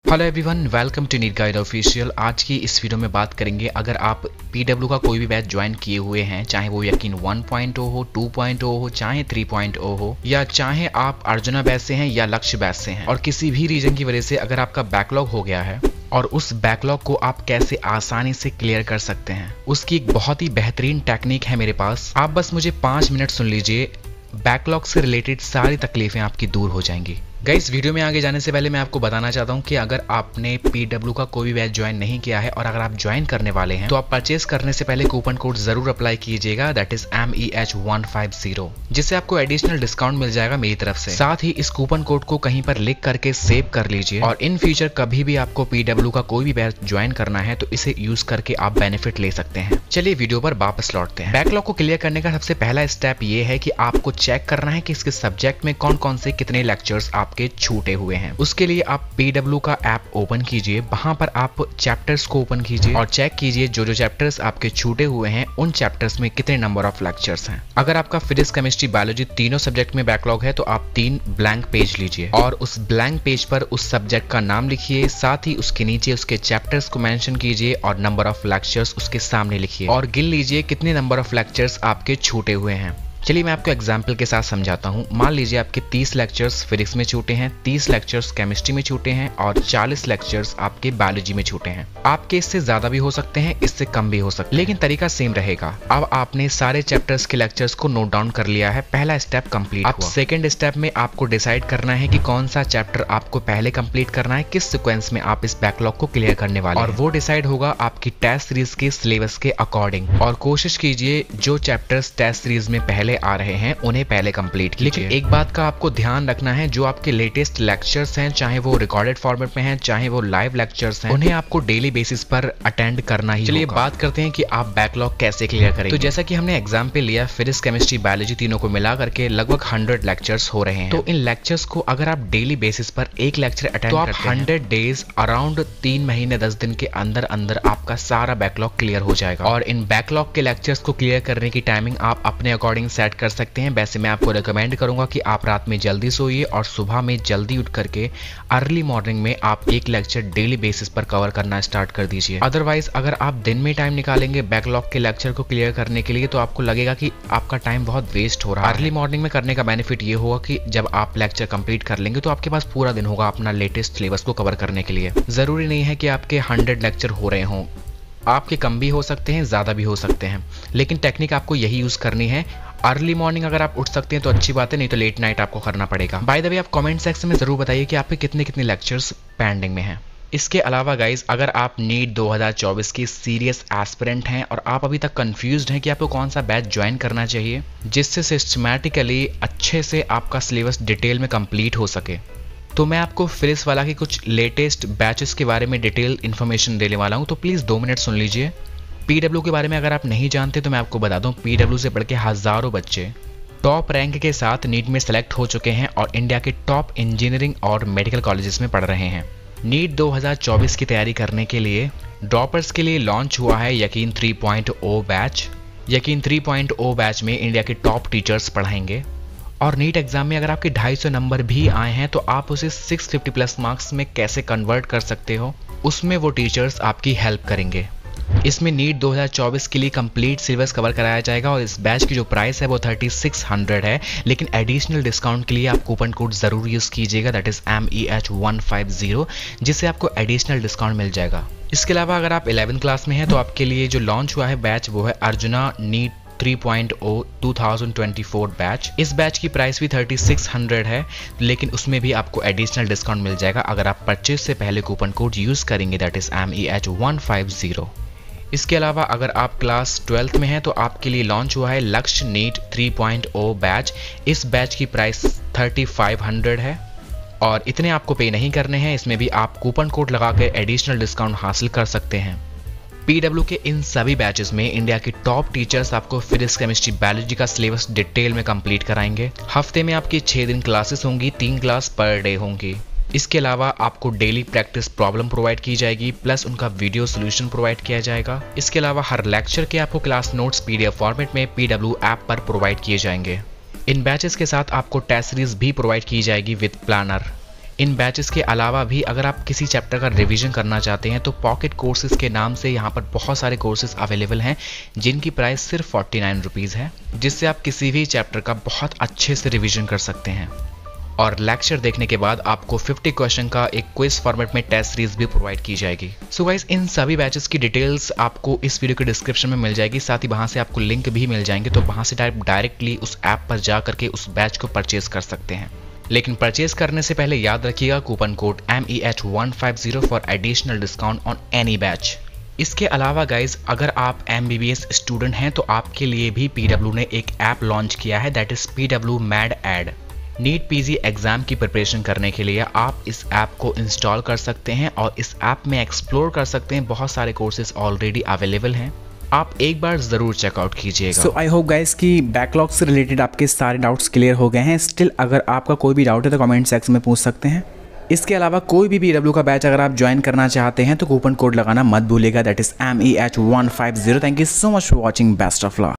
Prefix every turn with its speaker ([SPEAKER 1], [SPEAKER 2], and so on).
[SPEAKER 1] Hello everyone, welcome to NEET guide official. आज की इस वीडियो में बात करेंगे, अगर आप पीडब्ल्यू का कोई भी बैच ज्वाइन किए हुए हैं, चाहे वो यकीन 1.0 हो, 2.0 हो, चाहे 3.0 हो, या चाहे आप अर्जुना बैच से हैं या लक्ष्य बैच से हैं, और किसी भी रीजन की वजह से अगर आपका बैकलॉग हो गया है और उस बैकलॉग को आप कैसे आसानी से क्लियर कर सकते हैं, उसकी एक बहुत ही बेहतरीन टेक्निक है मेरे पास। आप बस मुझे 5 मिनट सुन लीजिए, बैकलॉग से रिलेटेड सारी तकलीफें आपकी दूर हो जाएंगी। गाइस, वीडियो में आगे जाने से पहले मैं आपको बताना चाहता हूं कि अगर आपने पीडब्ल्यू का कोई भी बैच ज्वाइन नहीं किया है और अगर आप ज्वाइन करने वाले हैं तो आप परचेस करने से पहले कूपन कोड जरूर अप्लाई कीजिएगा, दैट इज MEH150, जिससे आपको एडिशनल डिस्काउंट मिल जाएगा मेरी तरफ से। साथ ही इस कूपन कोड को कहीं पर लिख करके सेव कर लीजिए, और इन फ्यूचर कभी भी आपको पीडब्ल्यू का कोई भी बैच ज्वाइन करना है तो इसे यूज करके आप बेनिफिट ले सकते हैं। चलिए वीडियो पर वापस लौटते हैं। बैकलॉग को क्लियर करने का सबसे पहला स्टेप ये है कि आपको चेक करना है कि इसके सब्जेक्ट में कौन कौन से कितने लेक्चर्स आपके छूटे हुए हैं। उसके लिए आप पीडब्ल्यू का ऐप ओपन कीजिए, वहां पर आप चैप्टर्स को ओपन कीजिए और चेक कीजिए जो जो चैप्टर्स आपके छूटे हुए हैं उन चैप्टर्स में कितने नंबर ऑफ लेक्चर्स हैं। अगर आपका फिजिक्स, केमिस्ट्री, बायोलॉजी तीनों सब्जेक्ट में बैकलॉग है तो आप 3 ब्लैंक पेज लीजिए और उस ब्लैंक पेज पर उस सब्जेक्ट का नाम लिखिए, साथ ही उसके नीचे उसके चैप्टर्स को मेंशन कीजिए और नंबर ऑफ लेक्चर्स उसके सामने लिखिए और गिन लीजिए कितने नंबर ऑफ लेक्चर्स आपके छूटे हुए हैं। चलिए मैं आपको एग्जाम्पल के साथ समझाता हूँ। मान लीजिए आपके 30 लेक्चर्स फिजिक्स में छूटे हैं, 30 लेक्चर्स केमिस्ट्री में छूटे हैं और 40 लेक्चर्स आपके बायोलॉजी में छूटे हैं। आपके इससे ज्यादा भी हो सकते हैं, इससे कम भी हो सकते हैं, लेकिन तरीका सेम रहेगा। अब आपने सारे चैप्टर्स के लेक्चर्स को नोट डाउन कर लिया है, पहला स्टेप कंप्लीट हुआ। सेकंड स्टेप में आपको डिसाइड करना है कि कौन सा चैप्टर आपको पहले कंप्लीट करना है, किस सीक्वेंस में आप इस बैकलॉग को क्लियर करने वाले हैं, और वो डिसाइड होगा आपकी टेस्ट सीरीज के सिलेबस के अकॉर्डिंग। और कोशिश कीजिए जो चैप्टर्स टेस्ट सीरीज में पहले आ रहे हैं उन्हें पहले कंप्लीट कीजिए। लेकिन एक बात का आपको ध्यान रखना है, जो आपके लेटेस्ट लेक्चर्स हैं, चाहे वो रिकॉर्डेड फॉर्मेट में हैं, चाहे वो लाइव लेक्चर्स हैं, उन्हें आपको डेली बेसिस पर अटेंड करना ही होगा। चलिए बात करते हैं कि आप बैकलॉग कैसे क्लियर करेंगे। तो जैसा कि हमने एग्जाम्पल लिया, फिजिक्स, केमिस्ट्री, बायोलॉजी तीनों को मिला करके लगभग 100 लेक्चर्स हो रहे हैं। तो इन लेक्चर्स को अगर आप डेली बेसिस पर एक लेक्चर अटेंड तो आप 100 डेज अराउंड 3 महीने 10 दिन के अंदर अंदर आपका सारा बैकलॉग क्लियर हो जाएगा। और इन बैकलॉग के लेक्चर्स को क्लियर करने की टाइमिंग आप अपने अकॉर्डिंग सेट कर सकते हैं। वैसे मैं आपको रिकमेंड करूंगा कि आप रात में जल्दी सोइए और सुबह में जल्दी उठ करके अर्ली मॉर्निंग में आप एक लेक्चर डेली बेसिस पर कवर करना स्टार्ट कर दीजिए। अदरवाइज अगर आप दिन में टाइम निकालेंगे बैकलॉग के लेक्चर को क्लियर करने के लिए तो आपको लगेगा कि आपका टाइम बहुत वेस्ट हो रहा है। अर्ली मॉर्निंग में करने का बेनिफिट ये होगा कि जब आप लेक्चर कंप्लीट कर लेंगे तो आपके पास पूरा दिन होगा अपना लेटेस्ट सिलेबस को कवर करने के लिए। जरूरी नहीं है कि आपके 100 लेक्चर हो रहे हों, आपके कम भी हो सकते हैं, ज्यादा भी हो सकते हैं, लेकिन टेक्निक आपको यही यूज करनी है। अर्ली मॉर्निंग अगर आप उठ सकते हैं तो अच्छी बात है, नहीं तो लेट नाइट आपको करना पड़ेगा। बाय द वे आप कमेंट सेक्शन में जरूर बताइए कि आपके कितने कितने लेक्चर्स पेंडिंग में हैं। इसके अलावा गाइज, अगर आप नीट 2024 की सीरियस एस्पिरेंट हैं और आप अभी तक कंफ्यूज्ड हैं कि आपको कौन सा बैच ज्वाइन करना चाहिए जिससे सिस्टमैटिकली अच्छे से आपका सिलेबस डिटेल में कंप्लीट हो सके, तो मैं आपको फिजिक्स वाला के कुछ लेटेस्ट बैचेस के बारे में डिटेल इन्फॉर्मेशन देने वाला हूं। तो प्लीज़ 2 मिनट सुन लीजिए। पीडब्ल्यू के बारे में अगर आप नहीं जानते तो मैं आपको बता दूं, पीडब्ल्यू से पढ़ के हजारों बच्चे टॉप रैंक के साथ नीट में सेलेक्ट हो चुके हैं और इंडिया के टॉप इंजीनियरिंग और मेडिकल कॉलेजेस में पढ़ रहे हैं। नीट 2024 की तैयारी करने के लिए ड्रॉपर्स के लिए लॉन्च हुआ है यकीन 3.0 बैच। यकीन 3.0 बैच में इंडिया के टॉप टीचर्स पढ़ाएंगे और नीट एग्जाम में अगर आपके 250 नंबर भी आए हैं तो आप उसे 650 प्लस मार्क्स में कैसे कन्वर्ट कर सकते हो, उसमें वो टीचर्स आपकी हेल्प करेंगे। इसमें नीट 2024 के लिए कंप्लीट सिलेबस कवर कराया जाएगा और इस बैच की जो प्राइस है वो 3600 है, लेकिन एडिशनल डिस्काउंट के लिए आप कूपन कोड जरूर यूज कीजिएगा, दैट इज MEH150, जिससे आपको एडिशनल डिस्काउंट मिल जाएगा। इसके अलावा अगर आप 11th क्लास में हैं तो आपके लिए जो लॉन्च हुआ है बैच वो है अर्जुना नीट 3.0 2024 बैच। इस बैच की प्राइस भी 3600 है, लेकिन उसमें भी आपको एडिशनल डिस्काउंट मिल जाएगा अगर आप परचेज से पहले कूपन कोड यूज करेंगे, दैट इज MEH150। इसके अलावा अगर आप क्लास 12th में हैं तो आपके लिए लॉन्च हुआ है लक्ष्य नीट 3.0 बैच। इस बैच की प्राइस 3500 है और इतने आपको पे नहीं करने हैं, इसमें भी आप कूपन कोड लगा के एडिशनल डिस्काउंट हासिल कर सकते हैं। पीडब्ल्यू के इन सभी बैचेस में इंडिया के टॉप टीचर्स आपको फिजिक्स, केमिस्ट्री, बायोलॉजी का सिलेबस डिटेल में कंप्लीट कराएंगे। हफ्ते में आपकी 6 दिन क्लासेस होंगी, 3 क्लास पर डे होंगी। इसके अलावा आपको डेली प्रैक्टिस प्रॉब्लम प्रोवाइड की जाएगी, प्लस उनका वीडियो सोल्यूशन प्रोवाइड किया जाएगा। इसके अलावा हर लेक्चर के आपको क्लास नोट्स PDF फॉर्मेट में पीडब्ल्यू ऐप पर प्रोवाइड किए जाएंगे। इन बैचेस के साथ आपको टेस्ट सीरीज भी प्रोवाइड की जाएगी विद प्लानर। इन बैचेस के अलावा भी अगर आप किसी चैप्टर का रिवीजन करना चाहते हैं तो पॉकेट कोर्सेज के नाम से यहाँ पर बहुत सारे कोर्सेज अवेलेबल हैं जिनकी प्राइस सिर्फ 49 रुपीज़ है, जिससे आप किसी भी चैप्टर का बहुत अच्छे से रिवीजन कर सकते हैं। और लेक्चर देखने के बाद आपको 50 क्वेश्चन का एक क्विज फॉर्मेट में टेस्ट सीरीज भी प्रोवाइड की जाएगी। सो गाइस, इन सभी बैचेस की डिटेल्स आपको इस वीडियो के डिस्क्रिप्शन में मिल जाएगी, साथ ही वहां से आपको लिंक भी मिल जाएंगे, तो वहां से डायरेक्टली उस ऐप पर जा करके उस बैच को परचेज कर सकते हैं। लेकिन परचेज करने से पहले याद रखिएगा coupon code MEH150 for additional discount on any batch. इसके अलावा गाइज, अगर आप MBBS स्टूडेंट हैं तो आपके लिए भी PW ने एक ऐप लॉन्च किया है, that is PW Med Ed. NEET PG exam की प्रिपरेशन करने के लिए आप इस ऐप को इंस्टॉल कर सकते हैं और इस ऐप में एक्सप्लोर कर सकते हैं, बहुत सारे कोर्सेज ऑलरेडी अवेलेबल हैं, आप एक बार जरूर चेकआउट कीजिएगा।
[SPEAKER 2] सो आई होप गाइस कि बैकलॉग से रिलेटेड आपके सारे डाउट्स क्लियर हो गए हैं। स्टिल अगर आपका कोई भी डाउट है तो कमेंट सेक्शन में पूछ सकते हैं। इसके अलावा कोई भी PW का बैच अगर आप ज्वाइन करना चाहते हैं तो कूपन कोड लगाना मत भूलिएगा, that is MEH150। Thank you so much for watching, best of luck.